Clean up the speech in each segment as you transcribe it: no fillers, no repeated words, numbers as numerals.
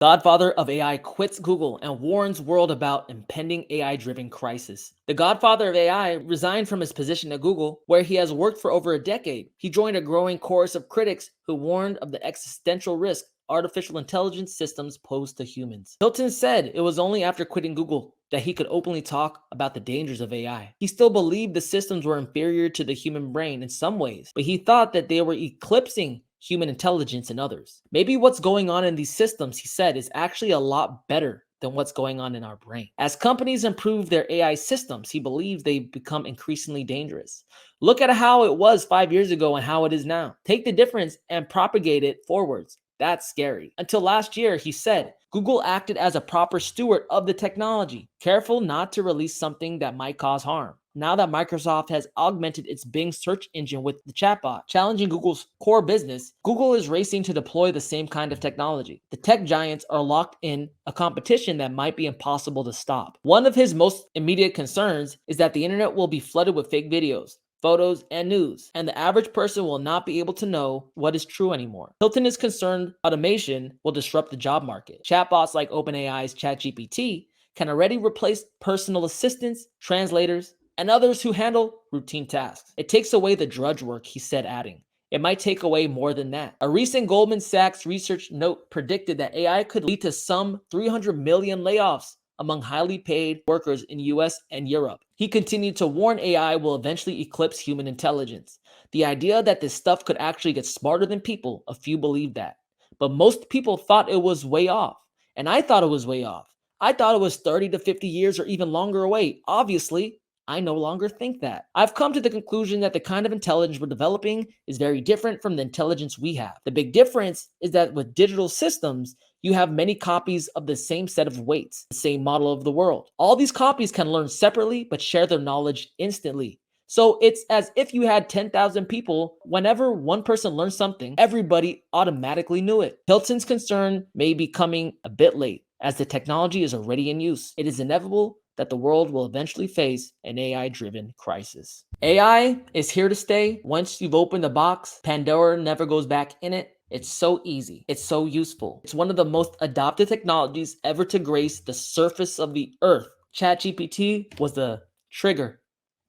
Godfather of AI quits Google and warns world about impending AI-driven crisis. The godfather of AI resigned from his position at Google, where he has worked for over a decade. He joined a growing chorus of critics who warned of the existential risk artificial intelligence systems pose to humans. Hilton said it was only after quitting Google that he could openly talk about the dangers of AI. He still believed the systems were inferior to the human brain in some ways, but he thought that they were eclipsing human intelligence in others. Maybe what's going on in these systems, he said, is actually a lot better than what's going on in our brain. As companies improve their AI systems, he believes they become increasingly dangerous. Look at how it was 5 years ago and how it is now. Take the difference and propagate it forwards. That's scary. Until last year, he said, Google acted as a proper steward of the technology, careful not to release something that might cause harm. Now that Microsoft has augmented its Bing search engine with the chatbot, challenging Google's core business, Google is racing to deploy the same kind of technology. The tech giants are locked in a competition that might be impossible to stop. One of his most immediate concerns is that the internet will be flooded with fake videos, photos, and news, and the average person will not be able to know what is true anymore. Hilton is concerned automation will disrupt the job market. Chatbots like OpenAI's ChatGPT can already replace personal assistants, translators, and others who handle routine tasks. It takes away the drudge work, he said, adding, it might take away more than that. A recent Goldman Sachs research note predicted that AI could lead to some 300 million layoffs among highly paid workers in US and Europe. He continued to warn AI will eventually eclipse human intelligence. The idea that this stuff could actually get smarter than people, a few believe that. But most people thought it was way off. And I thought it was way off. I thought it was 30 to 50 years or even longer away. Obviously, I no longer think that. I've come to the conclusion that the kind of intelligence we're developing is very different from the intelligence we have. The big difference is that with digital systems, you have many copies of the same set of weights, the same model of the world. All these copies can learn separately but share their knowledge instantly. So it's as if you had 10,000 people. Whenever one person learns something, everybody automatically knew it. Hilton's concern may be coming a bit late, as the technology is already in use. It is inevitable that the world will eventually face an AI-driven crisis. AI is here to stay. Once you've opened the box, Pandora never goes back in it. It's so easy. It's so useful. It's one of the most adopted technologies ever to grace the surface of the earth. ChatGPT was the trigger.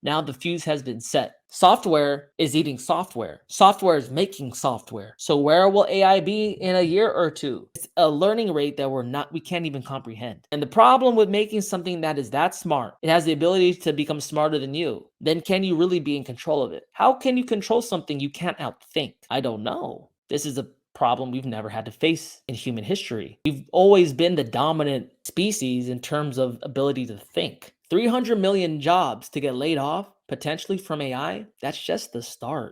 Now the fuse has been set. Software is eating software. Software is making software. So where will AI be in a year or two? It's a learning rate that we can't even comprehend. And the problem with making something that is that smart, it has the ability to become smarter than you. Then can you really be in control of it? How can you control something you can't outthink? I don't know. This is a problem we've never had to face in human history. We've always been the dominant species in terms of ability to think. 300 million jobs to get laid off, potentially from AI, that's just the start.